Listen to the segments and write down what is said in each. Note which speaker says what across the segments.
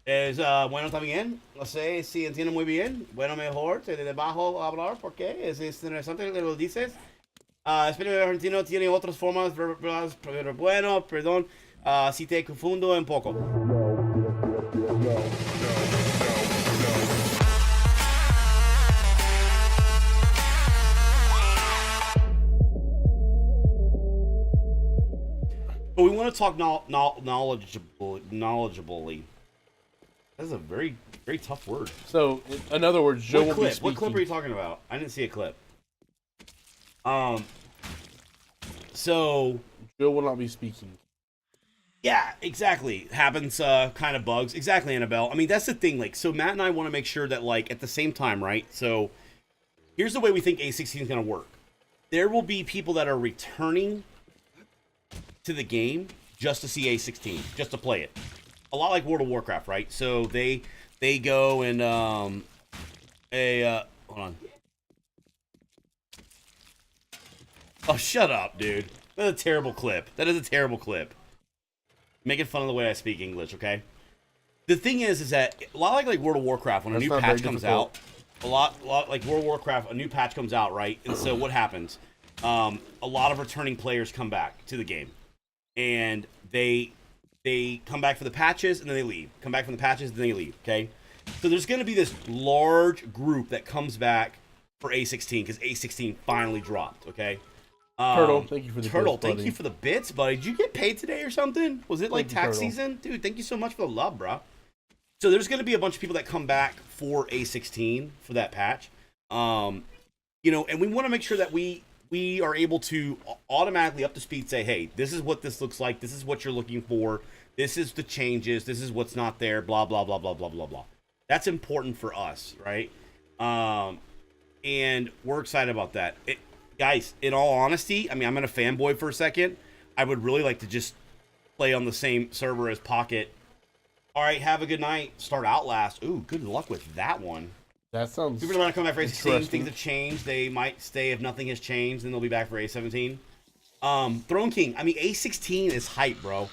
Speaker 1: Bueno, está bien. No sé si entiendo muy bien. Bueno, mejor te debajo hablar porque es interesante que lo dices. Espero que el argentino tiene otras formas, pero bueno, perdón si te confundo un poco. But we want to talk knowledgeably. That's a very, very tough word.
Speaker 2: So, in other words, Joe
Speaker 1: What
Speaker 2: will be
Speaker 1: clip?
Speaker 2: speaking.
Speaker 1: What clip are you talking about? I didn't see a clip. Um. So.
Speaker 2: Joe will not be speaking.
Speaker 1: Yeah, exactly. Happens, kind of bugs. Exactly, Annabelle. I mean, that's the thing. Like, so Matt and I want to make sure that, like, at the same time, right? So, here's the way we think A16 is going to work. There will be people that are returning to the game just to see A16, just to play it. A lot like World of Warcraft, right? So they go and hold on. Oh, shut up, dude. That's a terrible clip. That is a terrible clip. Making fun of the way I speak English, okay? The thing is that a lot like World of Warcraft, when a new patch comes out, a lot like World of Warcraft, a new patch comes out, right? And so what happens? A lot of returning players come back to the game, and they come back for the patches and then they leave. Come back from the patches and then they leave. Okay, so there's going to be this large group that comes back for A16 because A16 finally dropped. Okay.
Speaker 2: Turtle, thank you for the
Speaker 1: Turtle.
Speaker 2: bits,
Speaker 1: Thank
Speaker 2: buddy.
Speaker 1: you for the bits, buddy. Did you get paid today or something? Was it like
Speaker 2: Thank you,
Speaker 1: tax
Speaker 2: Turtle.
Speaker 1: season, dude? Thank you so much for the love, bro. So there's going to be a bunch of people that come back for A16 for that patch. You know, and we want to make sure that we are able to automatically up to speed say, hey, this is what this looks like. This is what you're looking for. This is the changes. This is what's not there. Blah blah blah blah blah blah blah. That's important for us, right? And we're excited about that. Guys, in all honesty, I mean, I'm gonna fanboy for a second. I would really like to just play on the same server as Pocket. All right, have a good night. Start Outlast. Ooh, good luck with that one.
Speaker 2: That sounds.
Speaker 1: People are going to come back for A16.
Speaker 2: interesting.
Speaker 1: Things have changed. They might stay if nothing has changed, then they'll be back for A17. Throne King. I mean, A16 is hype, bro.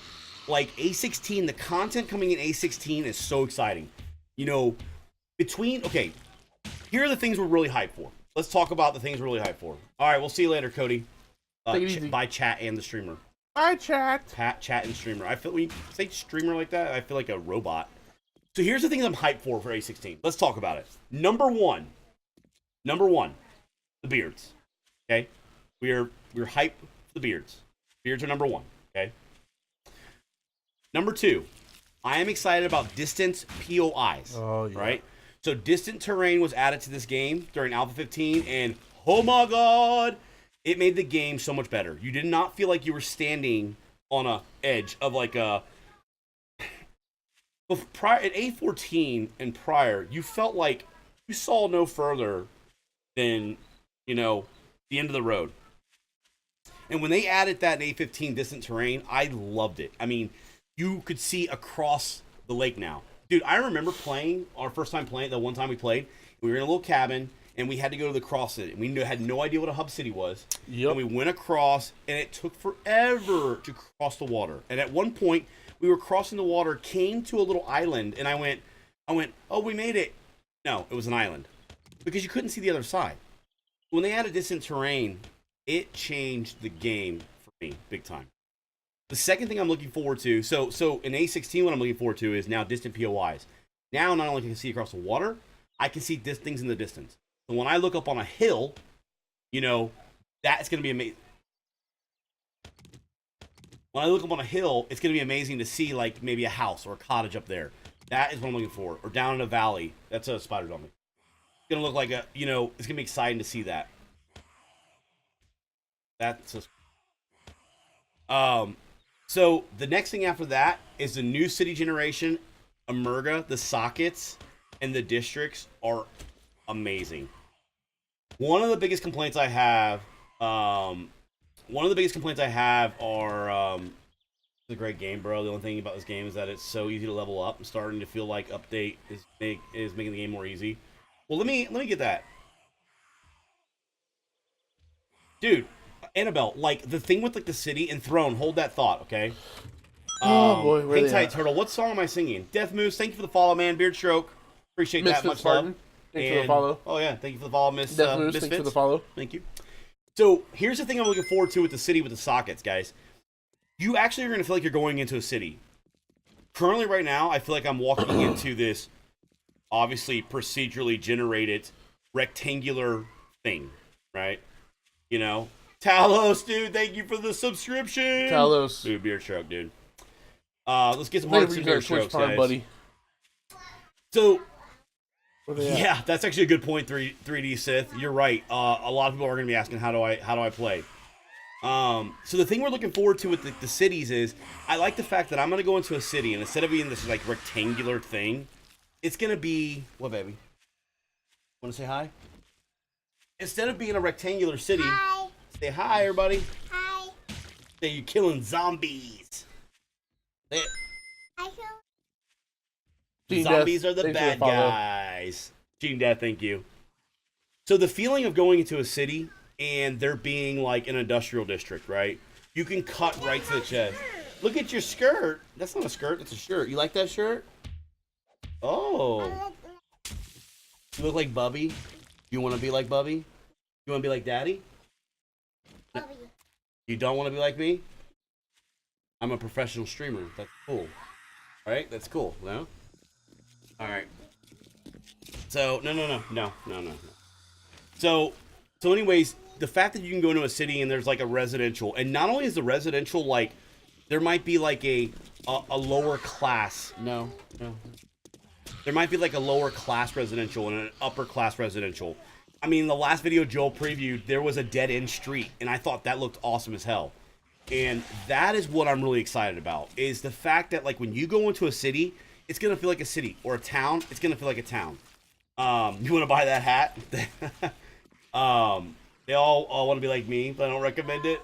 Speaker 1: Like, A16, the content coming in A16 is so exciting. You know, okay, here are the things we're really hyped for. Let's talk about the things we're really hyped for. All right, we'll see you later, Cody.
Speaker 2: Take it easy.
Speaker 1: By chat and the streamer.
Speaker 2: Hi, chat.
Speaker 1: Chat and streamer. I feel when you say streamer like that, I feel like a robot. So here's the things I'm hyped for A16. Let's talk about it. Number one, the beards. Okay, we're hyped for the beards. Beards are number one. Okay. Number two, I am excited about distant POIs.
Speaker 2: Oh yeah.
Speaker 1: Right. So distant terrain was added to this game during Alpha 15, and oh my god, it made the game so much better. You did not feel like you were standing on a edge of like a. Prior at A14 and prior, you felt like you saw no further than, you know, the end of the road. And when they added that in A15 distant terrain, I loved it. I mean, you could see across the lake now. Dude, I remember playing, our first time playing, the one time we played, we were in a little cabin, and we had to go to the cross city. And we had no idea what a hub city was.
Speaker 2: Yep.
Speaker 1: And we went across, and it took forever to cross the water. And at one point, we were crossing the water, came to a little island, and I went, oh, we made it. No, it was an island. Because you couldn't see the other side. When they added distant terrain, it changed the game for me, big time. The second thing I'm looking forward to, so in A16, what I'm looking forward to is now distant POIs. Now, not only can I see across the water, I can see things in the distance. So when I look up on a hill, you know, that's going to be amazing. When I look up on a hill, it's going to be amazing to see, like, maybe a house or a cottage up there. That is what I'm looking for. Or down in a valley. That's a spider on me. It's going to look like a, you know, it's going to be exciting to see that. That's a... So the next thing after that is the new city generation, Emerga, the sockets, and the districts are amazing. One of the biggest complaints I have, are, it's a great game, bro. The only thing about this game is that it's so easy to level up. I'm starting to feel like update is making the game more easy. Well, let me get that. Dude, Annabelle, like the thing with like the city and Throne, hold that thought, okay?
Speaker 2: Oh boy, where
Speaker 1: Hang
Speaker 2: they
Speaker 1: tight,
Speaker 2: at?
Speaker 1: Turtle. What song am I singing? Death Moose, thank you for the follow, man. Beard Stroke, appreciate that. Much
Speaker 2: Spartan,
Speaker 1: love.
Speaker 2: thanks for the follow.
Speaker 1: Oh yeah, thank you for the follow, Miss
Speaker 2: Death Moose,
Speaker 1: Misfits.
Speaker 2: thanks for the follow.
Speaker 1: Thank you. So here's the thing I'm looking forward to with the city with the sockets, guys. You actually are going to feel like you're going into a city. Currently, right now, I feel like I'm walking into this obviously procedurally generated rectangular thing, right? You know, Talos, dude, thank you for the subscription.
Speaker 2: Talos,
Speaker 1: dude, beard stroke, dude. Let's get some hearts and beard strokes, guys.
Speaker 2: Buddy.
Speaker 1: So, yeah, that's actually a good point. 3D Sith, you're right. A lot of people are going to be asking, how do I play? So the thing we're looking forward to with the cities is, I like the fact that I'm going to go into a city, and instead of being this like rectangular thing, it's going to be, what, baby? Want to say hi? Instead of being a rectangular city, hi. Say hi, everybody. Hi. Say you're killing zombies. Say it. Zombies are the bad guys. Gene Death, thank you. So the feeling of going into a city and there being like an industrial district, right? You can cut right to the chest. Look at your skirt. That's not a skirt, it's a shirt. You like that shirt? Oh. You look like Bubby. You want to be like Bubby? You want to be like Daddy? Bubby. You don't want to be like me? I'm a professional streamer. That's cool. Right? That's cool, no? Alright. So, no. So anyways, the fact that you can go into a city and there's like a residential, and not only is the residential like, there might be like a lower class. No. There might be like a lower class residential and an upper class residential. I mean, the last video Joel previewed, there was a dead end street, and I thought that looked awesome as hell. And that is what I'm really excited about, is the fact that like when you go into a city, it's gonna feel like a city, or a town, it's gonna feel like a town. You wanna buy that hat? They all want to be like me, but I don't recommend it.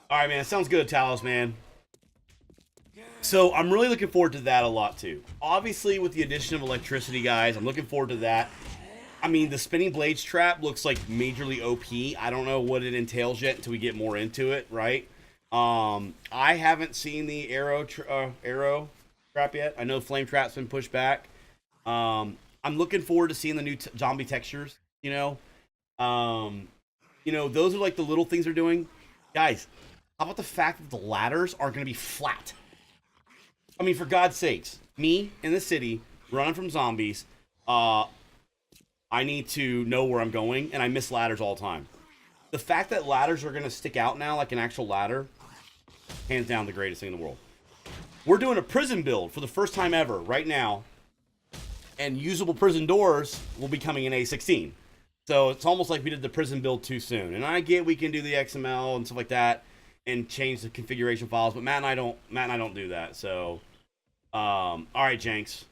Speaker 1: All right, man. Sounds good, Talos, man. So I'm really looking forward to that a lot, too. Obviously, with the addition of electricity, guys, I'm looking forward to that. I mean, the spinning blades trap looks like majorly OP. I don't know what it entails yet until we get more into it, right? I haven't seen the arrow trap yet. I know flame trap's been pushed back. I'm looking forward to seeing the new zombie textures, you know. Those are like the little things they're doing. Guys, how about the fact that the ladders are going to be flat? I mean, for God's sakes, me in the city, running from zombies, I need to know where I'm going, and I miss ladders all the time. The fact that ladders are going to stick out now like an actual ladder, hands down the greatest thing in the world. We're doing a prison build for the first time ever right now, and usable prison doors will be coming in A16. So it's almost like we did the prison build too soon. And I get we can do the XML and stuff like that and change the configuration files, but Matt and I don't do that. So, all right, Jenks.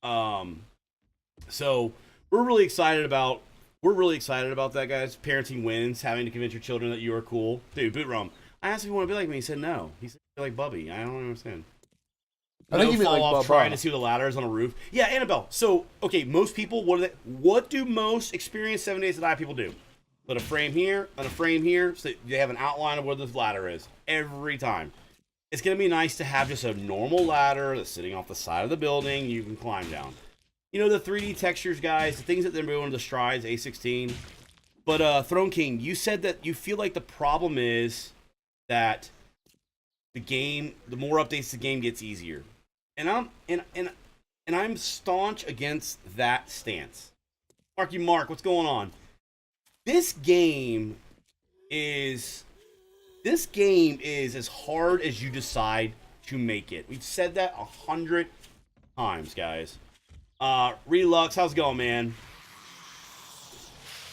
Speaker 1: So we're really excited about that, guys. Parenting wins, having to convince your children that you are cool. Dude, Bootrum, I asked if you want to be like me. He said no. He said like Bubby. I don't understand.
Speaker 2: I think you mean like Bob
Speaker 1: trying to see the ladders on a roof. Yeah, Annabelle. So, okay, most people, what do most experienced 7 Days to Die people do? Put a frame here and a frame here, so they have an outline of where this ladder is every time. It's going to be nice to have just a normal ladder that's sitting off the side of the building you can climb down. You know, the 3D textures, guys, the things that they're doing, the strides, A16. But, Throne King, you said that you feel like the problem is that the more updates the game gets easier. And I'm staunch against that stance. Mark, what's going on? This game is as hard as you decide to make it. We've said that 100 times, guys. Relux, how's it going, man?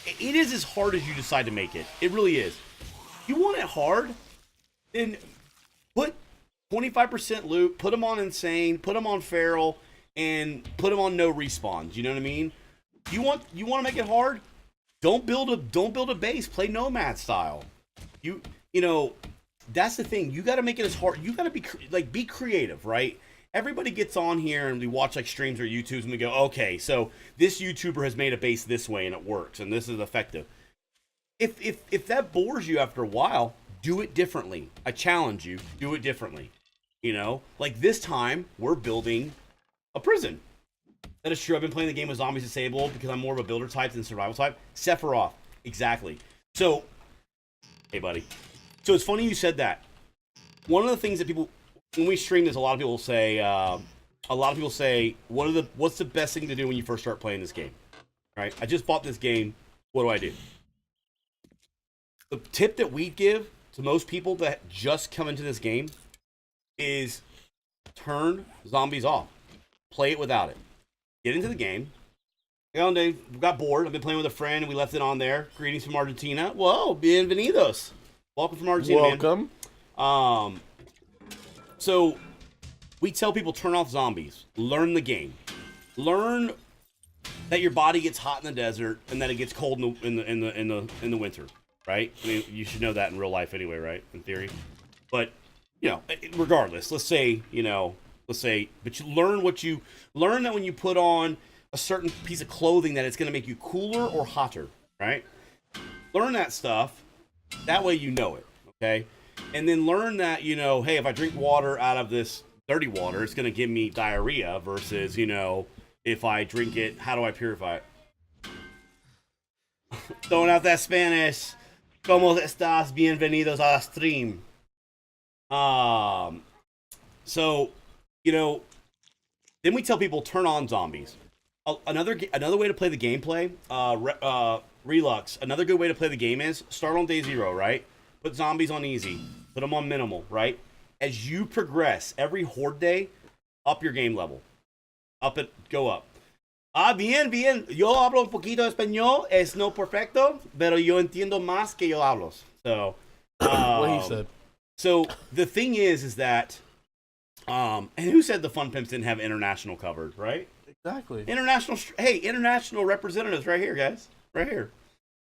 Speaker 1: It is as hard as you decide to make it. It really is. If you want it hard, then put 25% loot, put them on insane, put them on feral, and put them on no respawns. You know what I mean? You want to make it hard? Don't build a base. Play nomad style. You know, that's the thing. You got to make it as hard. You got to be creative, right? Everybody gets on here and we watch like streams or YouTubes and we go, okay, so this YouTuber has made a base this way and it works and this is effective. If that bores you after a while, do it differently. I challenge you, do it differently. You know, like this time we're building a prison. That is true. I've been playing the game with zombies disabled because I'm more of a builder type than survival type. Sephiroth, exactly. So, hey, buddy. So it's funny you said that. One of the things that people, when we stream this, a lot of people say, what's the best thing to do when you first start playing this game? Right? I just bought this game. What do I do? The tip that we give to most people that just come into this game is turn zombies off. Play it without it. Get into the game. They got bored. I've been playing with a friend and we left it on there. Greetings from Argentina. Whoa, bienvenidos. Welcome from Argentina.
Speaker 2: Welcome.
Speaker 1: Man. So we tell people turn off zombies. Learn the game. Learn that your body gets hot in the desert and that it gets cold in the winter. Right? I mean, you should know that in real life anyway, right? In theory. But you know, regardless, but you learn that when you put on a certain piece of clothing that it's going to make you cooler or hotter, right? Learn that stuff. That way you know it, okay? And then learn that, you know, hey, if I drink water out of this dirty water, it's going to give me diarrhea versus, you know, if I drink it, how do I purify it? Throwing out that Spanish. ¿Cómo estás? Bienvenidos a la stream. So, you know, then we tell people turn on zombies. Another way to play the gameplay, Relux. Another good way to play the game is start on day 0, right? Put zombies on easy. Put them on minimal, right? As you progress, every horde day, up your game level. Go up. Bien. Yo hablo un poquito español. Es no perfecto, pero yo entiendo más que yo hablo. So,
Speaker 2: what he said.
Speaker 1: So the thing is that, and who said the Fun Pimps didn't have international covered, right?
Speaker 2: Exactly.
Speaker 1: International representatives right here, guys, right here.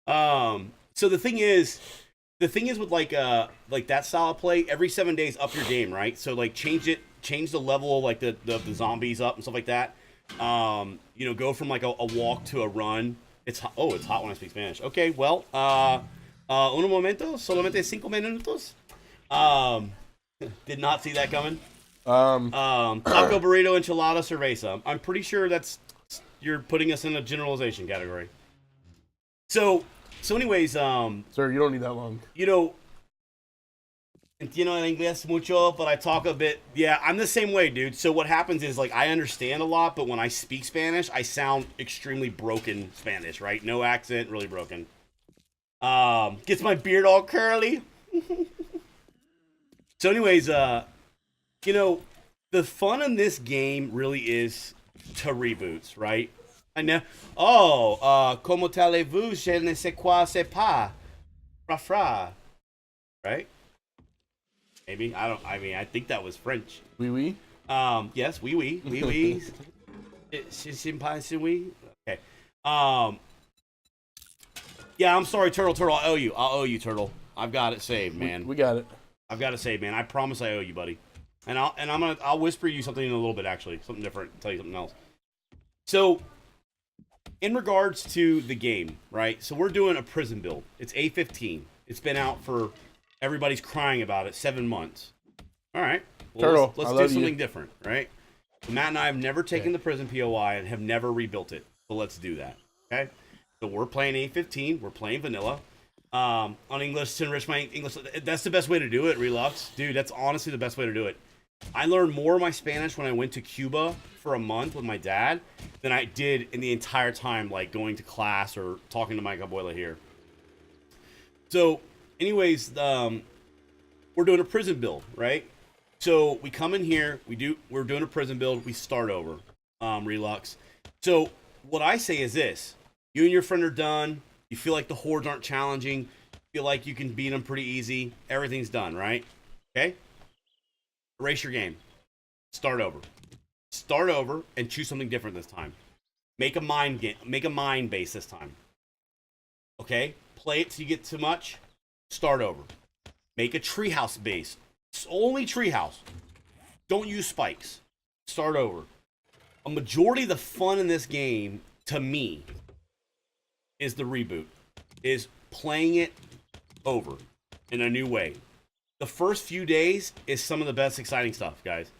Speaker 1: So the thing is with like that style of play, every 7 days up your game, right? So like change the level of like the zombies up and stuff like that. You know, go from like a walk to a run. It's hot when I speak Spanish. Okay, well, un momento, solamente 5 minutos. Did not see that coming. Taco burrito, enchilada, cerveza. I'm pretty sure you're putting us in a generalization category. So anyways,
Speaker 2: sir, you don't need that long.
Speaker 1: You know, entiendo el inglés mucho, but I talk a bit. Yeah, I'm the same way, dude. So what happens is like I understand a lot, but when I speak Spanish, I sound extremely broken Spanish, right? No accent, really broken. Gets my beard all curly. So anyways, you know, the fun in this game really is to reboots, right? I know. Como allez-vous? Je ne sais quoi, c'est pas. Fra. Right? Maybe. I think that was French.
Speaker 2: Oui.
Speaker 1: Yes, oui. C'est pas oui. Okay. Yeah, I'm sorry, Turtle. I'll owe you, Turtle. I've got it saved, man.
Speaker 2: We got it.
Speaker 1: I've got it saved, man. I promise I owe you, buddy. And I'll whisper you something in a little bit, actually. Something different. Tell you something else. So, in regards to the game, right? So we're doing a prison build. It's A15. It's been out for, everybody's crying about it, 7 months. All right. Well,
Speaker 2: Turtle,
Speaker 1: let's do something different, right? So Matt and I have never taken the prison POI and have never rebuilt it. So let's do that. Okay? So we're playing A15. We're playing vanilla. On English to enrich my English. That's the best way to do it, Relux. Dude, that's honestly the best way to do it. I learned more of my Spanish when I went to Cuba for a month with my dad than I did in the entire time, like going to class or talking to my abuela here. So, anyways, we're doing a prison build, right? So we come in here, we're doing a prison build, we start over, Relux. So what I say is this: you and your friend are done. You feel like the hordes aren't challenging. Feel like you can beat them pretty easy. Everything's done, right? Okay? Erase your game. Start over. Start over and choose something different this time. Make a mind game. Make a mind base this time. Okay? Play it till you get too much. Start over. Make a treehouse base. It's only treehouse. Don't use spikes. Start over. A majority of the fun in this game, to me, is the reboot. Is playing it over in a new way. the first few days is some of the best exciting stuff, guys.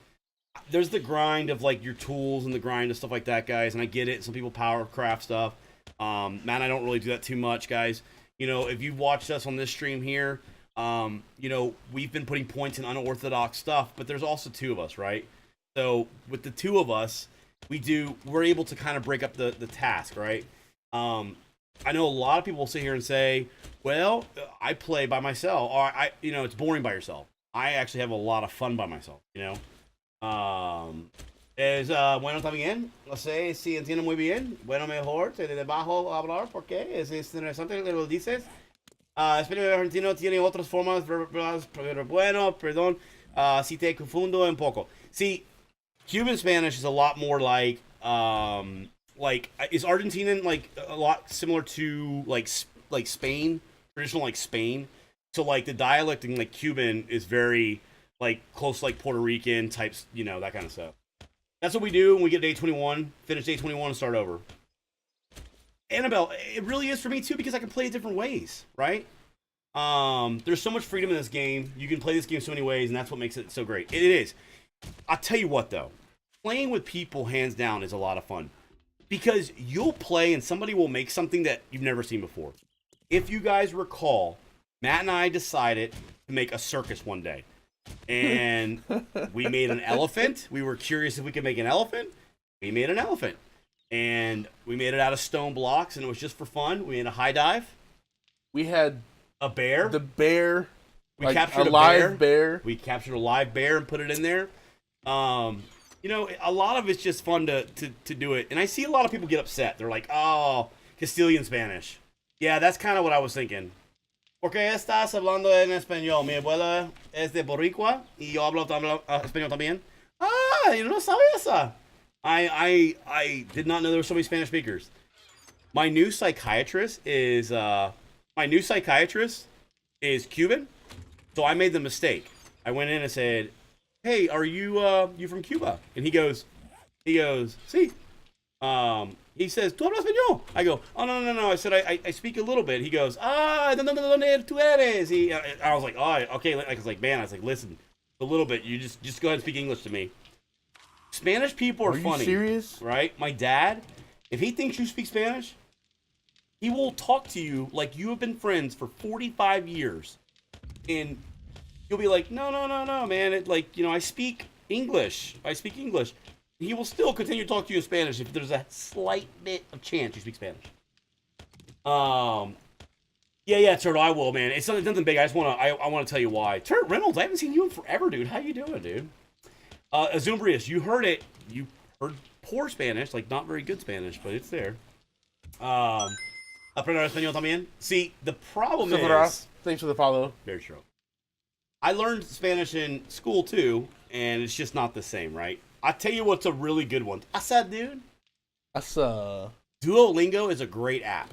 Speaker 1: There's the grind of like your tools and the grind of stuff like that, guys. And I get it. Some people power craft stuff. Man, I don't really do that too much, guys. You know, if you've watched us on this stream here, you know, we've been putting points in unorthodox stuff, but there's also two of us, right? So with the two of us, we're able to kind of break up the task, right? I know a lot of people will sit here and say, well, I play by myself, or you know, it's boring by yourself. I actually have a lot of fun by myself, you know? Bueno también, no sé si entiendo muy bien. Bueno, mejor, te debajo hablar porque es interesante que lo dices. Español argentino tiene otras formas, pero bueno, perdón, si te confundo un poco. See, Cuban Spanish is a lot more like is Argentinian like a lot similar to like Spain, traditional like Spain. So like the dialect in like Cuban is very like close to like Puerto Rican types, you know, that kind of stuff. That's what we do when we get day 21, finish day 21 and start over. Annabelle, it really is for me too because I can play it different ways, right? There's so much freedom in this game. You can play this game so many ways, and that's what makes it so great. It is. I'll tell you what though, playing with people hands down is a lot of fun because you'll play and somebody will make something that you've never seen before. If you guys recall, Matt and I decided to make a circus one day. And we made an elephant. We were curious if we could make an elephant. We made an elephant. And we made it out of stone blocks, and it was just for fun. We made a high dive.
Speaker 2: We had
Speaker 1: a bear.
Speaker 2: The bear.
Speaker 1: We captured a
Speaker 2: live bear.
Speaker 1: We captured a live bear and put it in there. You know, a lot of it's just fun to do it. And I see a lot of people get upset. They're like, oh, Castilian Spanish. Yeah, that's kind of what I was thinking. ¿Por qué estás hablando en español? Mi abuela es de Boricua y yo hablo español también. Ah, yo no sabía esa. I did not know there were so many Spanish speakers. My new psychiatrist is Cuban, so I made the mistake. I went in and said, "Hey, are you from Cuba?" And he goes, "Sí." He says, ¿Tú hablas español? I go, oh, no. I said, I speak a little bit. He goes, ¿dónde tú eres? I was like, oh, okay. I was like, man, I was like, listen, a little bit. You just go ahead and speak English to me. Spanish people are funny. Are you
Speaker 2: serious?
Speaker 1: Right? My dad, if he thinks you speak Spanish, he will talk to you like you have been friends for 45 years. And you'll be like, no, man. I speak English. He will still continue to talk to you in Spanish if there's a slight bit of chance you speak Spanish. Yeah, Turtle, I will, man. It's nothing big. I want to tell you why. Turtle Reynolds, I haven't seen you in forever, dude. How you doing, dude? Azumbrius, you heard it. You heard poor Spanish, like not very good Spanish, but it's there. Aprender español también. See, the problem is...
Speaker 2: Thanks for the follow.
Speaker 1: Very true. I learned Spanish in school too, and it's just not the same, right? I'll tell you what's a really good one. Asa, dude.
Speaker 2: Asa.
Speaker 1: Duolingo is a great app,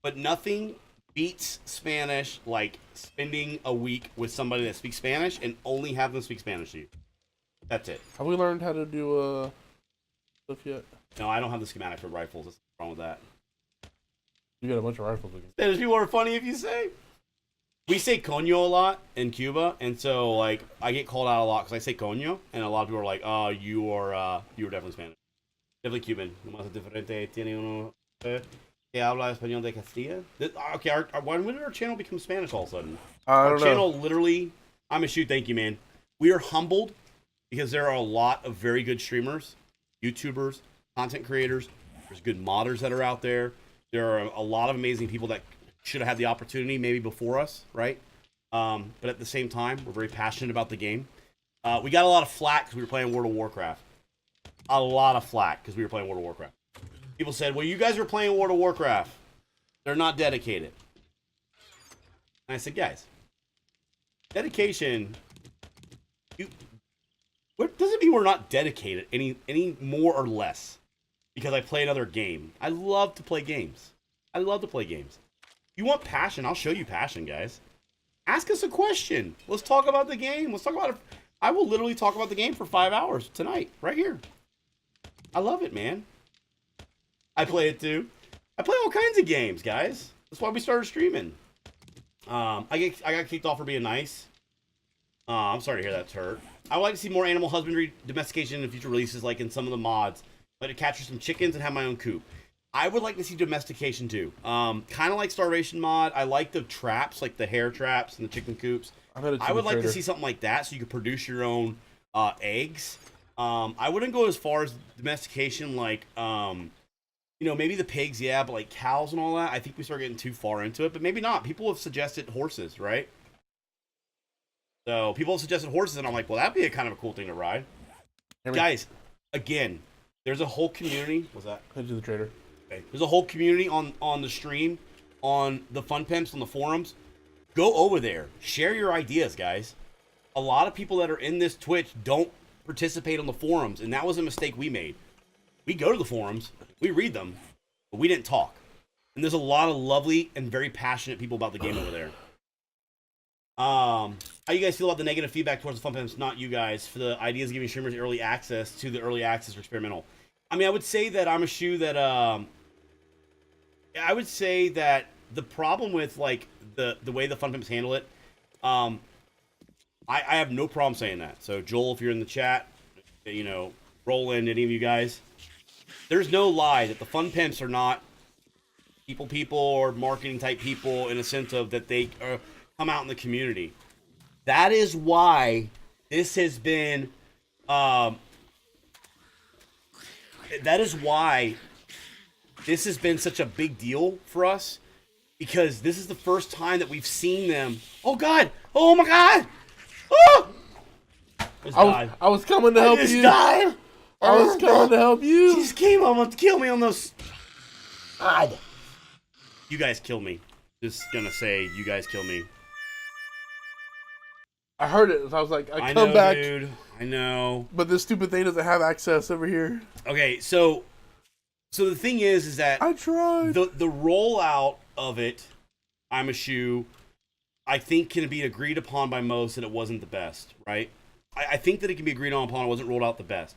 Speaker 1: but nothing beats Spanish like spending a week with somebody that speaks Spanish and only have them speak Spanish to you. That's it.
Speaker 2: Have we learned how to do stuff yet?
Speaker 1: No, I don't have the schematic for rifles. What's wrong with that?
Speaker 2: You got a bunch of rifles.
Speaker 1: Spanish people are funny if you say. We say coño a lot in Cuba, and so like I get called out a lot because I say coño, and a lot of people are like, "Oh, you are definitely Spanish, definitely Cuban." Nomás diferente tiene uno que habla español de Castilla. Okay, when did our channel become Spanish all of a sudden? Our channel literally. I'm a shoot. Thank you, man. We are humbled because there are a lot of very good streamers, YouTubers, content creators. There's good modders that are out there. There are a lot of amazing people that should have had the opportunity maybe before us, right? But at the same time, we're very passionate about the game. We got a lot of flack because we were playing World of Warcraft. A lot of flack because we were playing World of Warcraft. People said, well, you guys are playing World of Warcraft. They're not dedicated. And I said, guys, dedication, what does it mean we're not dedicated any more or less? Because I play another game. I love to play games. You want passion? I'll show you passion, guys. Ask us a question. Let's talk about the game. Let's talk about it. I will literally talk about the game for 5 hours tonight, right here. I love it, man. I play it too. I play all kinds of games, guys. That's why we started streaming. I got kicked off for being nice. I'm sorry to hear that's hurt. I would like to see more animal husbandry domestication in future releases, like in some of the mods. I'd like to capture some chickens and have my own coop. I would like to see domestication too. Kind of like Starvation mod. I like the traps, like the hair traps and the chicken coops. I would like to see something like that so you could produce your own eggs. I wouldn't go as far as domestication, like, you know, maybe the pigs, yeah, but like cows and all that. I think we start getting too far into it, but maybe not. People have suggested horses, right? So people have suggested horses, and I'm like, well, that'd be a kind of a cool thing to ride. Guys, again, there's a whole community. What's that?
Speaker 2: Head to the trader.
Speaker 1: Okay. There's a whole community on the stream, on the Fun Pimps, on the forums. Go over there. Share your ideas, guys. A lot of people that are in this Twitch don't participate on the forums, and that was a mistake we made. We go to the forums, we read them, but we didn't talk. And there's a lot of lovely and very passionate people about the game over there. How you guys feel about the negative feedback towards the Fun Pimps, not you guys, for the ideas of giving streamers early access to the early access or experimental? I mean, I would say that I'm a shoe that, I would say that the problem with, like, the way the Fun Pimps handle it, I have no problem saying that. So, Joel, if you're in the chat, you know, Roland, any of you guys, there's no lie that the Fun Pimps are not people or marketing type people in a sense of that they come out in the community. That is why this has been, that is why this has been such a big deal for us, because this is the first time that we've seen them. Oh God! Oh my God! Oh!
Speaker 2: I was coming to help you.
Speaker 1: Died.
Speaker 2: I was coming to help you.
Speaker 1: She just came almost to kill me on those. God. You guys kill me. Just gonna say, you guys kill me.
Speaker 2: I heard it. So I was like, I
Speaker 1: know,
Speaker 2: come back,
Speaker 1: dude. I know.
Speaker 2: but this stupid thing doesn't have access over here.
Speaker 1: Okay, so the thing is that
Speaker 2: I tried.
Speaker 1: the rollout of it, I'm a shoe, I think can be agreed upon by most that it wasn't the best, right? I think that it can be agreed upon it wasn't rolled out the best.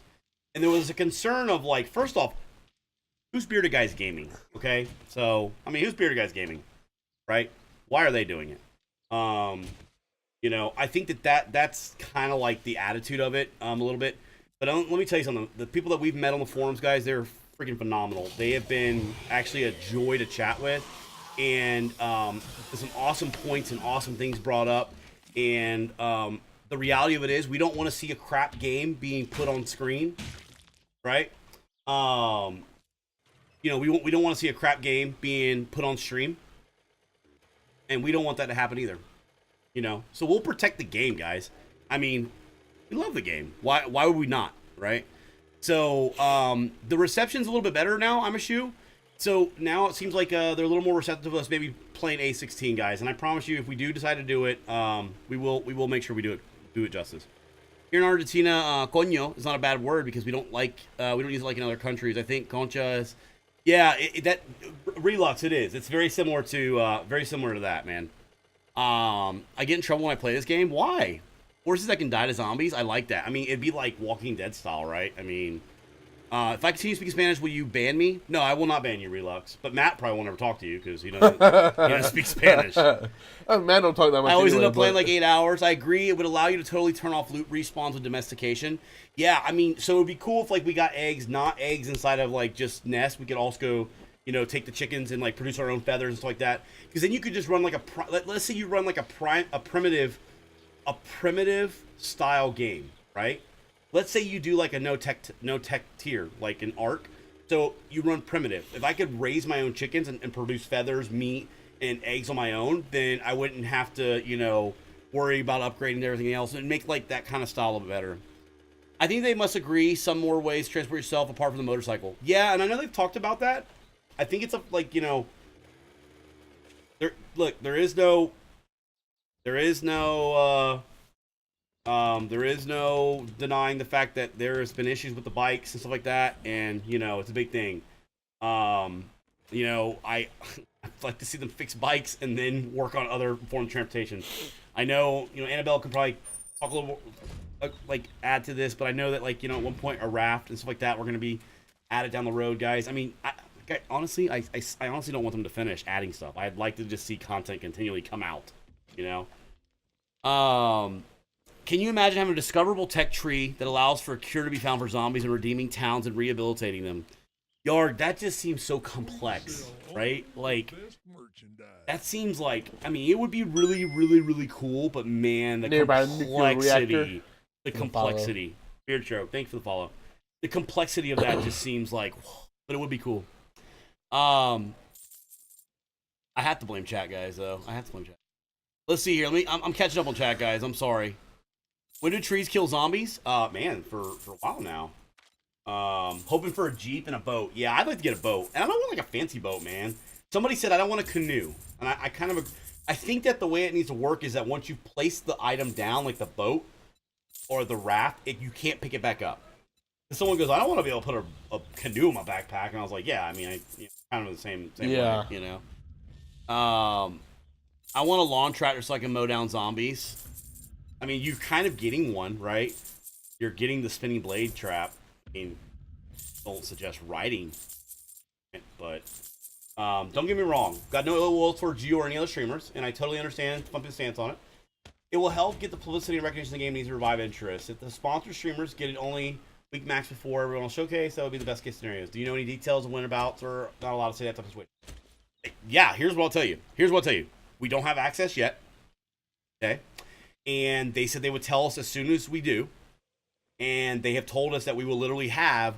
Speaker 1: And there was a concern of, like, first off, who's Bearded Guys Gaming? Okay? So, I mean, who's Bearded Guys Gaming? Right? Why are they doing it? You know, I think that's kind of like the attitude of it, a little bit. But let me tell you something. The people that we've met on the forums, guys, they're freaking phenomenal. They have been actually a joy to chat with. And there's some awesome points and awesome things brought up. And the reality of it is we don't want to see a crap game being put on screen. Right? You know, we don't want to see a crap game being put on stream. And we don't want that to happen either. You know, so we'll protect the game, guys. I mean, we love the game. Why would we not, right? So the reception's a little bit better now, I'm a shoe. So now it seems like they're a little more receptive to us maybe playing A16, guys. And I promise you, if we do decide to do it, we will make sure we do it justice. Here in Argentina, coño is not a bad word because we don't use it like in other countries. I think concha is, yeah, that relux. It is. It's very similar to that, man. I get in trouble when I play this game. Why? Horses that can die to zombies. I like that. I mean, it'd be like Walking Dead style, right? I mean, if I continue speaking Spanish, will you ban me? No, I will not ban you, Relux. But Matt probably won't ever talk to you because he doesn't speak Spanish.
Speaker 2: Matt don't talk that much.
Speaker 1: I always end up playing like 8 hours. I agree. It would allow you to totally turn off loot respawns with domestication. Yeah, I mean, so it would be cool if like we got eggs, not eggs inside of like just nests. We could also go, you know, take the chickens and like produce our own feathers and stuff like that. Because then you could just run like let's say you run like a primitive style game, right? Let's say you do like a no tech tier, like an Ark. So you run primitive. If I could raise my own chickens and produce feathers, meat, and eggs on my own, then I wouldn't have to, you know, worry about upgrading and everything else and make like that kind of style a bit better. I think they must agree some more ways to transport yourself apart from the motorcycle. Yeah, and I know they've talked about that. I think it's like, you know, there is no denying the fact that there's been issues with the bikes and stuff like that, and you know, it's a big thing. You know, I'd like to see them fix bikes and then work on other forms of transportation. I know, you know, Annabelle could probably talk a little more, like add to this, but I know that, like, you know, at one point a raft and stuff like that we're going to be added down the road, guys. I mean, honestly, I honestly don't want them to finish adding stuff. I'd like to just see content continually come out, you know? Can you imagine having a discoverable tech tree that allows for a cure to be found for zombies and redeeming towns and rehabilitating them? Yard, that just seems so complex, right? Like, that seems like, I mean, it would be really, really, really cool, but man, the complexity. The complexity. Beard Choke, thanks for the follow. The complexity of that just seems like, but it would be cool. I have to blame chat, guys, though. I have to blame chat. Let's see here. I'm catching up on chat, guys. I'm sorry. When do trees kill zombies? Man, for a while now. Hoping for a Jeep and a boat. Yeah, I'd like to get a boat. And I don't want like a fancy boat, man. Somebody said I don't want a canoe. And I think that the way it needs to work is that once you place the item down, like the boat or the raft, you can't pick it back up. And someone goes, I don't want to be able to put a canoe in my backpack. And I was like, yeah, I mean, kind of the same way, you know. I want a lawn tractor so I can mow down zombies. I mean, you're kind of getting one, right? You're getting the spinning blade trap. I mean, don't suggest riding it, but don't get me wrong. Got no ill will towards you or any other streamers, and I totally understand Pumpkin's stance on it. It will help get the publicity and recognition the game needs to revive interest. If the sponsor streamers get it only week max before everyone will showcase, that would be the best case scenarios. Do you know any details of when abouts, or not allowed to say that type of switch? Yeah, here's what I'll tell you. We don't have access yet. Okay? And they said they would tell us as soon as we do. And they have told us that we will literally have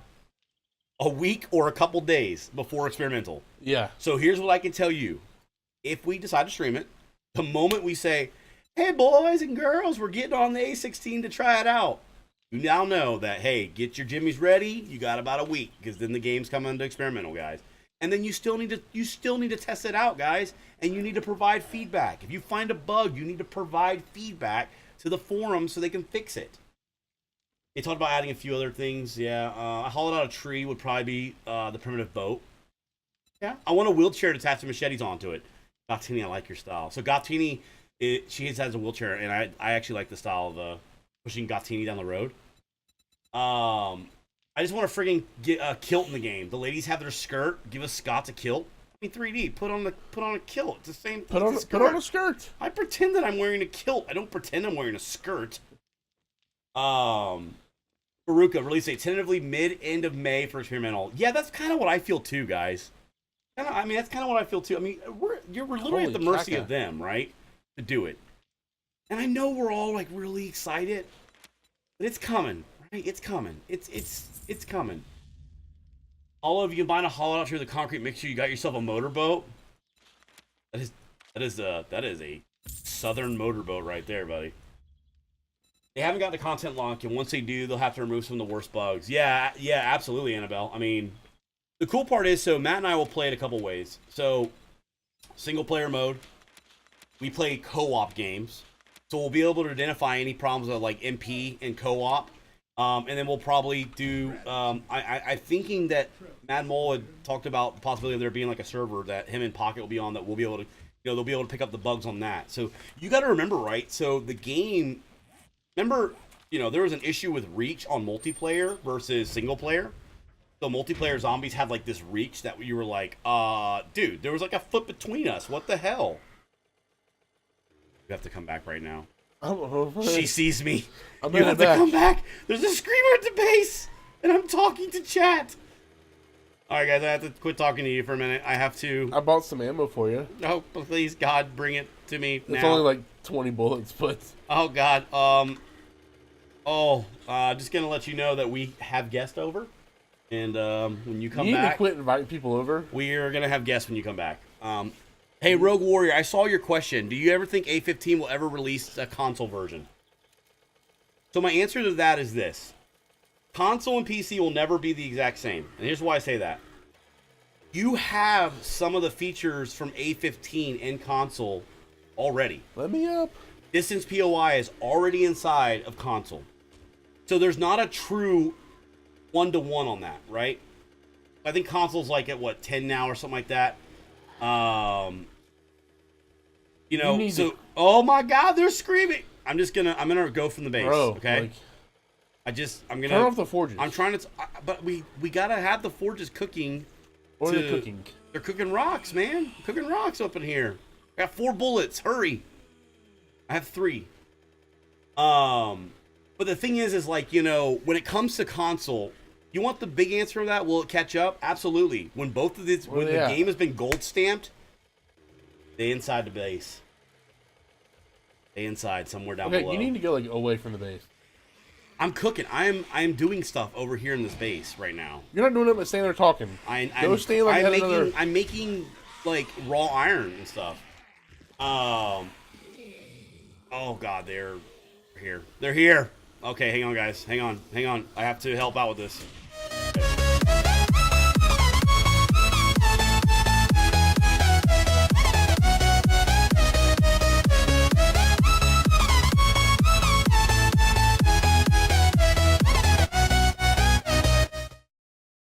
Speaker 1: a week or a couple days before experimental.
Speaker 2: Yeah.
Speaker 1: So here's what I can tell you. If we decide to stream it, the moment we say, hey, boys and girls, we're getting on the A16 to try it out, you now know that, hey, get your jimmies ready. You got about a week, because then the game's coming to experimental, guys. And then you still need to test it out, guys, and you need to provide feedback. If you find a bug, you need to provide feedback to the forum so they can fix it. They talked about adding a few other things. Yeah, I hollowed out a tree would probably be the primitive boat. Yeah, I want a wheelchair to attach the machetes onto it. Gattini, I like your style. So Gattini, she has a wheelchair, and I actually like the style of pushing Gattini down the road. I just want to friggin' get a kilt in the game. The ladies have their skirt. Give us Scott's a kilt. I mean, 3D. Put on a kilt. It's the same.
Speaker 2: Put on a skirt.
Speaker 1: I pretend that I'm wearing a kilt. I don't pretend I'm wearing a skirt. Baruka, release date tentatively mid-end of May for experimental. Yeah, that's kind of what I feel too, guys. I mean, that's kind of what I feel too. I mean, we're literally at the mercy of them, right? To do it. And I know we're all like really excited, but it's coming, right? It's coming. It's coming. All of you can buy a hollow out through the concrete mixture. You got yourself a motorboat. That is a southern motorboat right there, buddy. They haven't got the content lock, and once they do, they'll have to remove some of the worst bugs. Yeah, absolutely, Annabelle. I mean, the cool part is, so Matt and I will play it a couple ways. So, single-player mode. We play co-op games. So we'll be able to identify any problems with, like, MP and co-op. And then we'll probably do, I'm thinking that Mad Mole had talked about the possibility of there being, like, a server that him and Pocket will be on that we'll be able to, they'll be able to pick up the bugs on that. So, you got to remember, right? So, the game... Remember, there was an issue with reach on multiplayer versus single player. So multiplayer zombies had like this reach that you were like, dude, there was like a foot between us. What the hell? You have to come back right now.
Speaker 2: I don't know.
Speaker 1: She sees me. You have to come back. There's a screamer at the base, and I'm talking to chat. All right, guys, I have to quit talking to you for a minute. I have to.
Speaker 2: I bought some ammo for you.
Speaker 1: Oh, please, God, bring it to me now.
Speaker 2: It's only like 20 bullets, but...
Speaker 1: Oh, God. Just going to let you know that we have guests over. And when you come back... You need to
Speaker 2: quit inviting people over.
Speaker 1: We are going to have guests when you come back. Hey, Rogue Warrior, I saw your question. Do you ever think A15 will ever release a console version? So my answer to that is this. Console and PC will never be the exact same. And here's why I say that. You have some of the features from A15 in console already.
Speaker 2: Let me up.
Speaker 1: Distance POI is already inside of console. So there's not a true one-to-one on that, right? I think console's like at, 10 now or something like that. Oh my God, they're screaming. I'm gonna go from the base, okay?
Speaker 2: Like,
Speaker 1: I'm gonna
Speaker 2: turn off the forges.
Speaker 1: I'm trying to, but we gotta have the forges cooking.
Speaker 2: What are they cooking?
Speaker 1: They're cooking rocks, man. Cooking rocks up in here. I got 4 bullets. Hurry. I have 3. But the thing is like, you know, when it comes to console, you want the big answer of that? Will it catch up? Absolutely. When both of these, when the game has been gold stamped, they inside the base. They inside somewhere down below.
Speaker 2: You need to go like away from the base.
Speaker 1: I'm cooking. I'm doing stuff over here in this base right now.
Speaker 2: You're not doing it, but standing there talking.
Speaker 1: I'm making like raw iron and stuff. Oh God, they're here. They're here. Okay, hang on, guys. Hang on. I have to help out with this.